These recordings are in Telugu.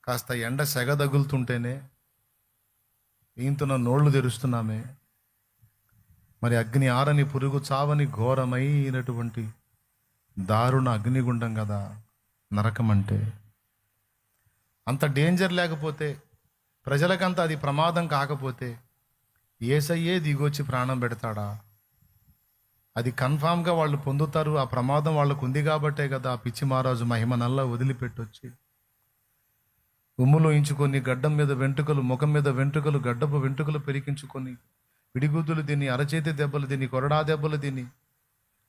కాస్త ఎండ సెగ తగులుతుంటేనే ఈంతున్న నోళ్లు తెరుస్తున్నామే. మరి అగ్ని ఆరని పురుగు చావని ఘోరమైనటువంటి దారుణ అగ్నిగుండం కదా నరకం అంటే. అంత డేంజర్ లేకపోతే, ప్రజలకంత అది ప్రమాదం కాకపోతే యేసయ్యే దిగొచ్చి ప్రాణం పెడతాడా? అది కన్ఫామ్గా వాళ్ళు పొందుతారు. ఆ ప్రమాదం వాళ్ళకు ఉంది కాబట్టే కదా ఆ పిచ్చి మహారాజు మహిమనల్లా వదిలిపెట్టొచ్చి ఉమ్ములో ఇంచుకొని గడ్డం మీద వెంట్రుకలు, ముఖం మీద వెంట్రుకలు, గడ్డపు వెంట్రుకలు పెరికించుకొని పిడిగుద్దులు తిని, అరచేతి దెబ్బలు తిని, కొరడా దెబ్బలు తిని,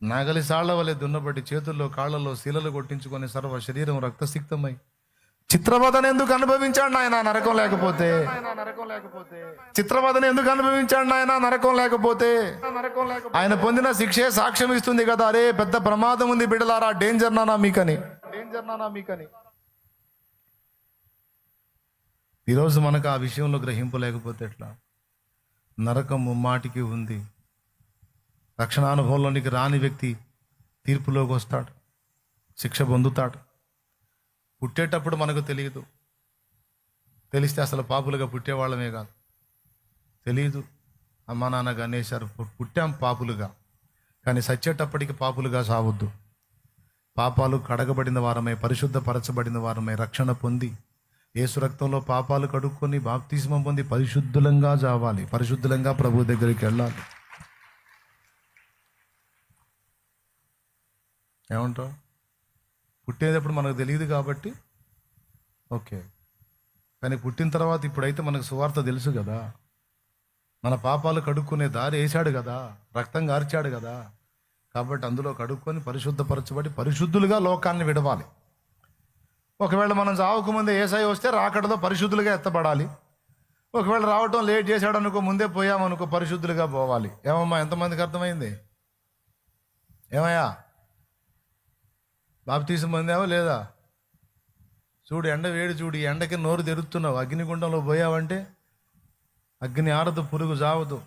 నాగలి సాళ్ల వలె దున్నబట్టి చేతుల్లో కాళ్లలో శీలలు కొట్టించుకొని సర్వ శరీరం రక్తసిక్తమై చిత్రవదన ఎందుకు అనుభవించాడు ఆయన నరకం లేకపోతే? చిత్రవదన ఎందుకు అనుభవించాడు ఆయన నరకం లేకపోతే? ఆయన పొందిన శిక్షే సాక్ష్యం ఇస్తుంది కదా, అరే పెద్ద ప్రమాదం ఉంది బిడ్డలారా, డేంజర్ నానా మీకని. ఈరోజు మనకు ఆ విషయంలో గ్రహింపు లేకపోతే ఎట్లా? నరకం ముమ్మాటికి ఉంది. రక్షణానుభవంలోనికి రాని వ్యక్తి తీర్పులోకి వస్తాడు, శిక్ష పొందుతాడు. పుట్టేటప్పుడు మనకు తెలియదు, తెలిస్తే అసలు పాపులుగా పుట్టేవాళ్ళమే కాదు. తెలియదు, అమ్మా నాన్న గణేశారు, పుట్టాం పాపులుగా, కానీ సచ్చేటప్పటికి పాపులుగా సావద్దు. పాపాలు కడగబడిన వారమై, పరిశుద్ధపరచబడిన వారమై, రక్షణ పొంది యేసు రక్తంలో పాపాలు కడుక్కొని బాప్తిస్మం పొంది పరిశుద్ధులంగా జావాలి, పరిశుద్ధులంగా ప్రభు దగ్గరికి వెళ్ళాలి. ఏమంటావు? పుట్టేటప్పుడు మనకు తెలియదు కాబట్టి ఓకే, కానీ పుట్టిన తర్వాత ఇప్పుడైతే మనకు సువార్త తెలుసు కదా, మన పాపాలు కడుక్కునే దారి వేశాడు కదా, రక్తం గార్చాడు కదా, కాబట్టి అందులో కడుక్కొని పరిశుద్ధపరచబడి పరిశుద్ధులుగా లోకాన్ని విడవాలి. ఒకవేళ మనం చావకముందే యేసయ్య వస్తే రాకడలో పరిశుద్ధులుగా ఎత్తబడాలి. ఒకవేళ రావటం లేట్ చేశాడు అనుకో, ముందే పోయామనుకో, పరిశుద్ధులుగా పోవాలి. ఏమమ్మా, ఎంతమందికి అర్థమైంది? ఏమయ్యా, బాప్తీసం పొందావా లేదా? చూడు, ఎండ వేడి చూడు, ఈ ఎండకి నోరు తెరుస్తున్నావు, అగ్నిగుండంలో పోయావంటే అగ్ని ఆరదు, పురుగు చావదు.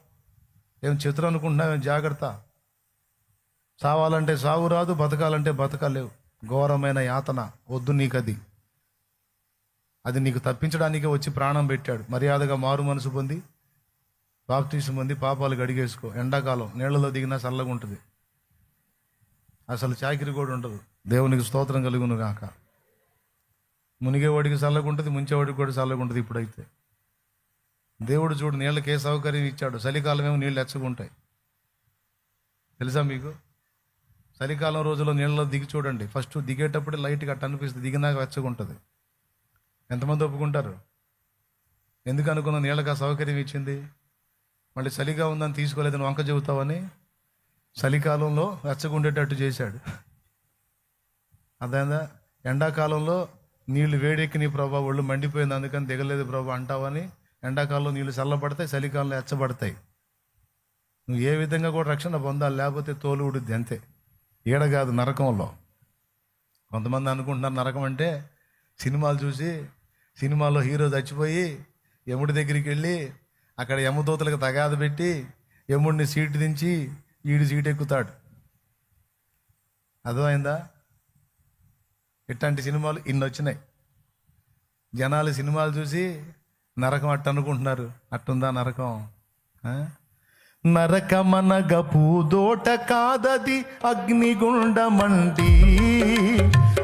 ఏం చిత్రం అనుకుంటున్నావు? జాగ్రత్త. చావాలంటే సావు రాదు, బతకాలంటే బతకలేవు. ఘోరమైన యాతన వద్దు నీకు. అది నీకు తప్పించడానికే వచ్చి ప్రాణం పెట్టాడు. మర్యాదగా మారు మనసు పొంది బాప్తీసం పొంది పాపాలు గడిగేసుకో. ఎండాకాలం నీళ్లలో దిగినా చల్లగా ఉంటుంది, అసలు చాకిరి కూడా ఉండదు. దేవునికి స్తోత్రం కలుగును గాక. మునిగేవాడికి చల్లగా ఉంటుంది, ముంచేవాడికి కూడా చల్లగా ఉంటుంది. ఇప్పుడైతే దేవుడు చూడు నీళ్ళకి ఏ సౌకర్యం ఇచ్చాడు. చలికాలం ఏమో నీళ్ళు ఎచ్చగుంటాయి, తెలుసా మీకు? చలికాలం రోజుల్లో నీళ్ళలో దిగి చూడండి, ఫస్ట్ దిగేటప్పుడే లైట్గా అట్ట అనిపిస్తుంది, దిగినాక వెచ్చగుంటుంది. ఎంతమంది ఒప్పుకుంటారు? ఎందుకు అనుకున్న నీళ్ళకి ఆ సౌకర్యం ఇచ్చింది? మళ్ళీ చలిగా ఉందని తీసుకోలేదని వంక చెబుతావని చలికాలంలో వెచ్చగుండేటట్టు చేశాడు. అదేందా? ఎండాకాలంలో నీళ్లు వేడెక్కి నీ ప్రభా ఒళ్ళు మండిపోయింది అందుకని దిగలేదు ప్రభా అంటావని ఎండాకాలంలో నీళ్లు చల్లబడతాయి, చలికాలంలో ఎచ్చబడతాయి. నువ్వు ఏ విధంగా కూడా రక్షణ పొందాలి, లేకపోతే తోలు ఉడుద్ది అంతే. ఈడ కాదు, నరకంలో. కొంతమంది అనుకుంటున్నారు నరకం అంటే సినిమాలు చూసి, సినిమాలో హీరో చచ్చిపోయి యముడి దగ్గరికి వెళ్ళి అక్కడ యమదూతలకు తగాద పెట్టి యముడిని సీటు దించి ఈడు సీటు ఎక్కుతాడు. అర్థమైందా? ఇట్లాంటి సినిమాలు ఇన్ని వచ్చినాయి. జనాలు సినిమాలు చూసి నరకం అట్ట అనుకుంటున్నారు. అట్టుందా నరకం? నరకమనగ పూదోట కాదది అగ్నిగుండమండి.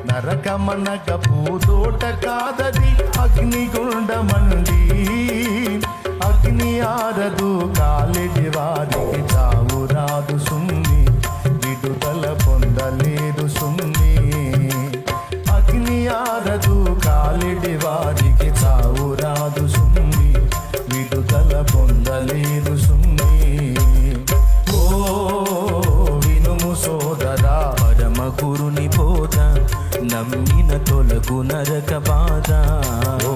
నరకమనగ పూదోట కాదది అగ్నిగుండమండి. అగ్ని ఆరదు కాలిడి వారికి చావు రాదు సున్ని, విడుదల పొందలేదు సున్ని. అగ్ని ఆరదు కాలిడి వారికి చావు రాదు సున్ని, విడుదల పొందలేదు సున్ని. ఓ వినుము సోదరా, పరమ గురుని బోధ నమ్మిన తొలగు నరక బాధ. ఓ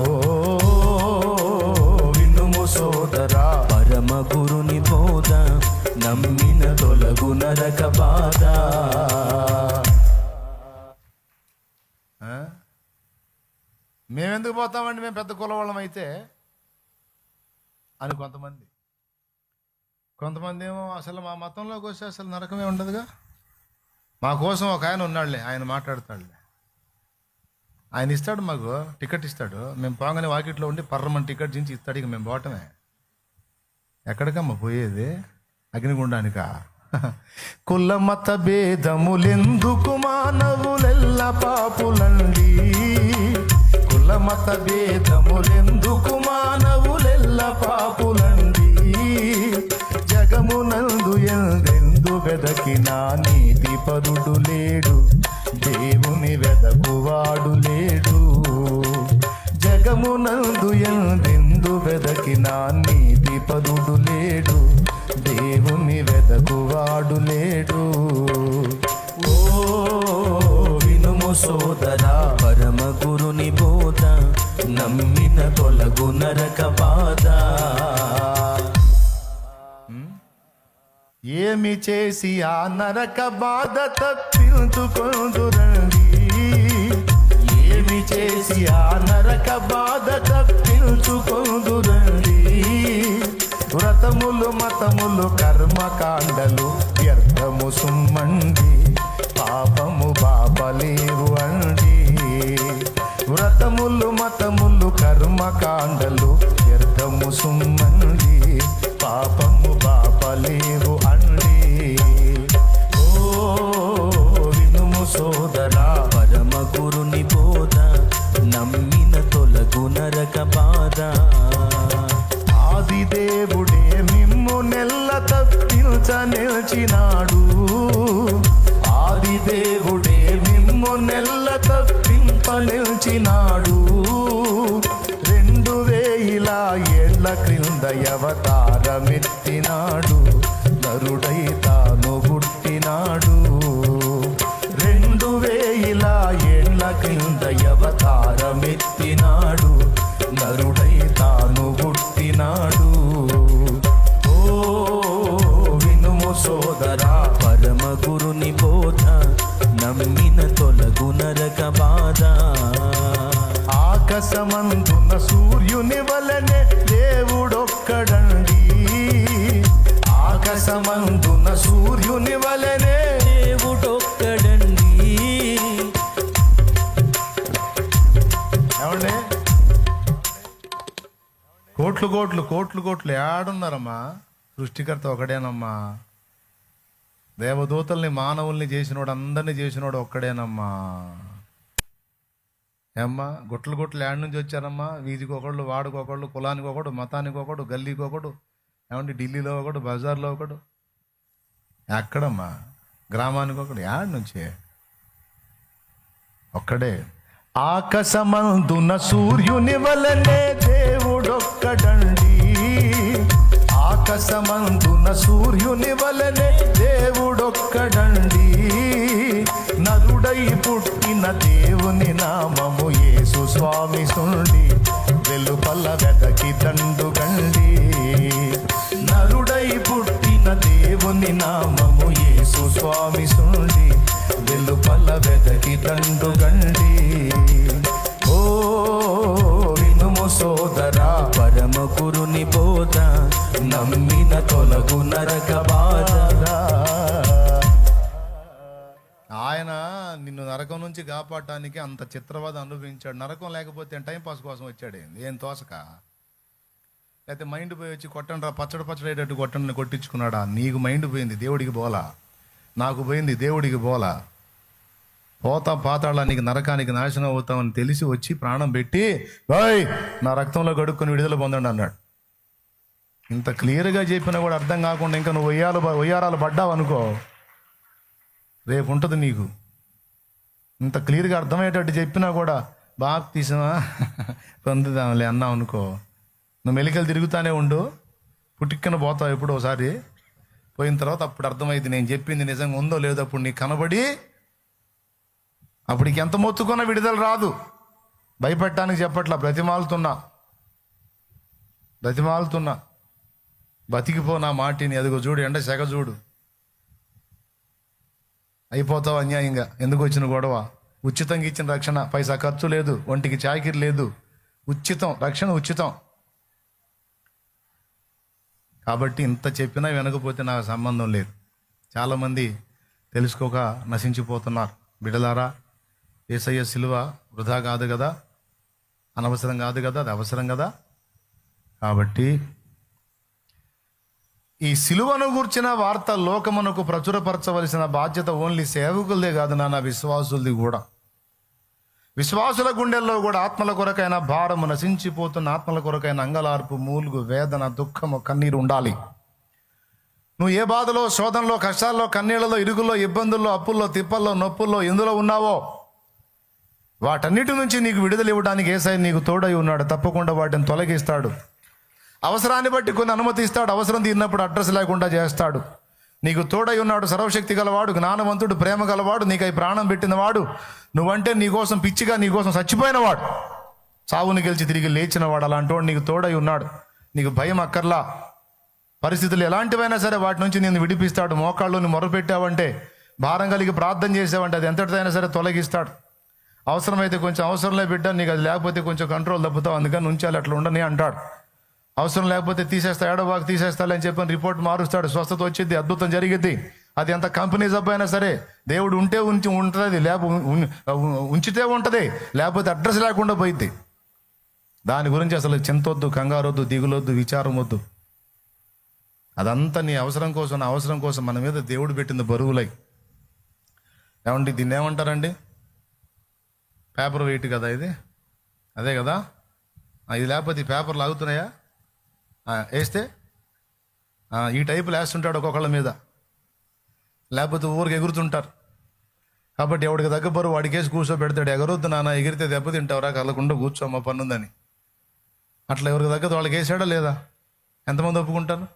వినుము సోదరా, పరమ గురుని బోధ నమ్మిన తొలగు నరక బాధ. మేమెందుకు పోతామండి, మేము పెద్ద కులవాళ్ళం అయితే అని కొంతమంది ఏమో అసలు మా మతంలోకి వస్తే అసలు నరకమే ఉండదుగా, మా కోసం ఒక ఆయన ఉన్నాడులే, ఆయన మాట్లాడతాడులే ఆయన ఇస్తాడు, మాకు టికెట్ ఇస్తాడు. మేము పోగానే వాకిట్లో ఉండి పర్రమని టికెట్ దించి ఇస్తాడు. ఇక మేము పోవటమే. ఎక్కడికమ్మా పోయేది? అగ్నిగుండానికా? కుల మత భేదములెందుకు, మానవులెల్ల పాపులండి. కుల మత భేదములెందుకు, మానవులెల్ల పాపులండి. జగమునందు ఎందెందు వెదకినా నీతి పరుడు లేడు, దేవుని వెదకువాడు లేడు. జగమునందు ఎందెందు వెదకినా నీతి పరుడు లేడు, దేవుని వెదకువాడు లేడు. ఓ వినుము సోదరా, పరమ గురుని బోధ, నమ్మిన తొలగు నరక బాధ. ఏమి చేసి ఆ నరక బాధ తప్పించుకొందురండి. ఏమి చేసి ఆ నరక బాధ తప్పించుకొందురండి. వ్రతములు మతములు కర్మకాండలు వ్యర్థము సుమ్మండి, పాపము బాపలేవు అండి. వ్రతములు మతములు కర్మకాండలు వ్యర్థము సుమ్మండి, పాపము బాపలేవు అండి. ఓ వినుము సోదరా, పరమ గురుని బోధ, నమ్మిన తొలగు నరక బాధ. ఆది దేవుడే మిమ్ము నెల్ల తప్పించ నిలిచినాడు. ఆది దేవుడే మిమ్ము నెల్ల తప్పింప నిలిచినాడు. 2000 ఏళ్ల క్రింద అవతారమెత్తినాడు, నరుడై తాను పుట్టినాడు. 2000 ఏళ్ల క్రింద అవతారమెత్తినాడు, నరుడై తాను పుట్టినాడు. ఓ వినుము సోదరా, పరమ గురుని బోధ, నమ్మిన తొలగు నరక బాధ. ఆకాశమందున సూర్యుని వలనే దేవుడొక్కడండి. ఆకాశమందున సూర్యుని వలనే దేవుడొక్కడండి. ఏమండి? కోట్లు కోట్లు కోట్లు కోట్లు ఏడున్నారమ్మా? సృష్టికర్త ఒకడేనమ్మా. దేవదూతల్ని మానవుల్ని చేసినోడు, అందరినీ చేసినోడు ఒక్కడేనమ్మా. ఏమ్మా, గుట్లు గుట్లు ఏడు నుంచి వచ్చారమ్మా? వీధికి ఒకళ్ళు, వాడికి ఒకళ్ళు, కులానికి ఒకడు, మతానికి ఒకడు, గల్లీకి ఒకడు, ఏమంటే ఢిల్లీలో ఒకడు, బజార్లో ఒకడు. ఎక్కడమ్మా? గ్రామానికి ఒకడు. ఏడు నుంచి ఒక్కడే. ఆకాశమందున సూర్యుని వలనే దేవుడొక్కడండి. ఆకాశమందున సూర్యుని వలనే దేవుడొక్కడండి. నరుడై పుట్టిన దేవుని నామము యేసు స్వామి సుండి, వెలుపల వెదకి దండుగండి. నరుడై పుట్టిన దేవుని నామము యేసు స్వామి సుండి, వెలుపల వెదకి దండుగండి. ఓ వినుము సోదరా, పరమ గురుని బోధ, నమ్మిన తొలగు నరక బాధ. ఆయన నిన్ను నరకం నుంచి కాపాడటానికి అంత చిత్రవాదం అనుభవించాడు. నరకం లేకపోతే టైంపాస్ కోసం వచ్చాడు. ఏం తోసక, లేకపోతే మైండ్ పోయి వచ్చి కొట్టండి రా, పచ్చడి అయ్యేటట్టు కొట్టండి కొట్టించుకున్నాడా? నీకు మైండ్ పోయింది, దేవుడికి బోలా. నాకు పోయింది, దేవుడికి బోలా. పోతాం పాతాళానికి, నరకానికి నాశనం అవుతామని తెలిసి వచ్చి ప్రాణం పెట్టి, ఓయ్ నా రక్తంలో గడుక్కుని విడుదల పొందండి అన్నాడు. ఇంత క్లియర్గా చెప్పినా కూడా అర్థం కాకుండా ఇంకా నువ్వు ఒయ్యారాలు పడ్డావు అనుకో, రేపు ఉంటుంది నీకు. ఇంత క్లియర్గా అర్థమయ్యేటట్టు చెప్పినా కూడా బాప్తిసమా పొందుదాంలే అన్నావు అనుకో, నువ్వు మెలికలు తిరుగుతానే ఉండు, పుట్టిక్కన పోతావు ఎప్పుడో ఒకసారి. పోయిన తర్వాత అప్పుడు అర్థమైంది నేను చెప్పింది నిజంగా ఉందో లేదో. అప్పుడు నీకు కనబడి అప్పటికి ఎంత మొత్తుకున్నా విడుదల రాదు. భయపెట్టడానికి చెప్పట్లా, బ్రతిమాలుతున్నా బతికిపో నా మాటిని. అదిగో చూడు, ఎండ సెగ చూడు, అయిపోతావు అన్యాయంగా. ఎందుకు వచ్చిన గొడవ? ఉచితంగా ఇచ్చిన రక్షణ, పైసా ఖర్చు లేదు, ఒంటికి చాకిరి లేదు, ఉచితం, రక్షణ ఉచితం. కాబట్టి ఇంత చెప్పినా వినకపోతే నాకు సంబంధం లేదు. చాలామంది తెలుసుకోక నశించిపోతున్నారు. బిడ్డలారా, యేసయ్య సిలువ వృధా కాదు కదా, అనవసరం కాదు కదా, అది అవసరం కదా. కాబట్టి ఈ సిలువను గూర్చిన వార్త లోకమునకు ప్రచురపరచవలసిన బాధ్యత ఓన్లీ సేవకులదే కాదు నాన్న, విశ్వాసులది కూడా. విశ్వాసుల గుండెల్లో కూడా ఆత్మల కొరకైన భారము, నశించిపోతున్న ఆత్మల కొరకైన అంగలార్పు, మూలుగు, వేదన, దుఃఖము, కన్నీరు ఉండాలి. నువ్వు ఏ బాధలో, శోధనలో, కష్టాల్లో, కన్నీళ్లలో, ఇరుగుల్లో, ఇబ్బందుల్లో, అప్పుల్లో, తిప్పల్లో, నొప్పుల్లో ఎందులో ఉన్నావో వాటన్నిటి నుంచి నీకు విడుదల ఇవ్వడానికి యేసయ్య నీకు తోడై ఉన్నాడు. తప్పకుండా వాటిని తొలగిస్తాడు. అవసరాన్ని బట్టి కొన్ని అనుమతిస్తాడు. అవసరం తీరినప్పుడు అడ్రస్ లేకుండా చేస్తాడు. నీకు తోడై ఉన్నాడు. సర్వశక్తి గలవాడు, జ్ఞానవంతుడు, ప్రేమ గలవాడు, నీకై ప్రాణం పెట్టినవాడు, నువ్వంటే నీకోసం పిచ్చిగా నీకోసం చచ్చిపోయినవాడు, చావుని గెలిచి తిరిగి లేచినవాడు. అలాంటి వాడు నీకు తోడై ఉన్నాడు. నీకు భయం అక్కర్లా. పరిస్థితులు ఎలాంటివైనా సరే వాటి నుంచి నేను విడిపిస్తాడు. మోకాళ్ళని మొరపెట్టావంటే, భారం కలిగి ప్రార్థన చేసావంటే అది ఎంతటిదైనా సరే తొలగిస్తాడు. అవసరమైతే కొంచెం అవసరంలో బిడ్డ, నీకు అది లేకపోతే కొంచెం కంట్రోల్ తప్పుతావు, అందుకని ఉంచాలి, అట్లా ఉండని అంటాడు. అవసరం లేకపోతే తీసేస్తా, ఏడోబాకు తీసేస్తాలే అని చెప్పని రిపోర్ట్ మారుస్తాడు. స్వస్థత వచ్చింది, అద్భుతం జరిగిద్ది. అది ఎంత కంపెనీ జబ్బు అయినా సరే దేవుడు ఉంటే ఉంటుంది, ఉంచితే ఉంటుంది, లేకపోతే అడ్రస్ లేకుండా పోయిద్ది. దాని గురించి అసలు చింతొద్దు, కంగారొద్దు, దిగులొద్దు, విచారం వద్దు. అదంతా నీ అవసరం కోసం, నా అవసరం కోసం మన మీద దేవుడు పెట్టింది బరువులై. ఏమండి దీన్ని ఏమంటారండి? పేపర్ వెయిట్ కదా ఇది, అదే కదా. ఇది లేకపోతే ఈ పేపర్లు ఆగుతున్నాయా? వేస్తే ఈ టైపులు వేస్తుంటాడు ఒక్కొక్కళ్ళ మీద, లేకపోతే ఊరికి ఎగురుతుంటారు. కాబట్టి ఎవడికి తగ్గ బరువు వాడికి వేసి కూర్చోబెడతాడు. ఎగరొద్దు నాన్న, ఎగిరితే దెబ్బతింటావురా, కలకుండా కూర్చోమ్మ పన్నుందని. అట్లా ఎవరికి తగ్గదు వాళ్ళకి వేసాడా లేదా? ఎంతమంది ఒప్పుకుంటారు?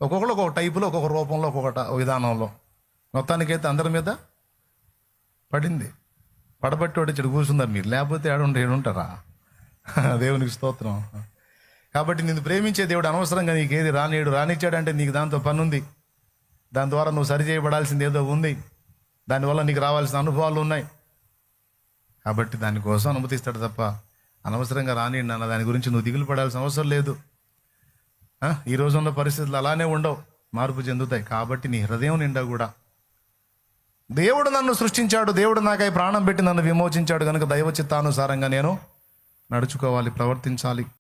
ఒక్కొక్కరు ఒక్కొక్క టైపులో, ఒక్కొక్క రూపంలో, ఒక్కొక్క విధానంలో. మొత్తానికైతే అందరి మీద పడింది. పడబట్టి వాడు చెడు కూర్చున్నారు మీరు, లేకపోతే ఏడుంటారా? దేవునికి స్తోత్రం. కాబట్టి నిన్ను ప్రేమించే దేవుడు అనవసరంగా నీకు ఏది రానిచ్చాడంటే నీకు దాంతో పని ఉంది. దాని ద్వారా నువ్వు సరి చేయబడాల్సింది ఏదో ఉంది. దానివల్ల నీకు రావాల్సిన అనుభవాలు ఉన్నాయి. కాబట్టి దానికోసం అనుమతిస్తాడు తప్ప అనవసరంగా రానియండి అన్న దాని గురించి నువ్వు దిగులు పడాల్సిన అవసరం లేదు. ఈ రోజు ఉన్న పరిస్థితులు అలానే ఉండవు, మార్పు చెందుతాయి. కాబట్టి నీ హృదయం నిండా కూడా దేవుడు నన్ను సృష్టించాడు, దేవుడు నాకై ప్రాణం పెట్టి నన్ను విమోచించాడు కనుక దైవ చిత్తానుసారంగా నేను నడుచుకోవాలి, ప్రవర్తించాలి.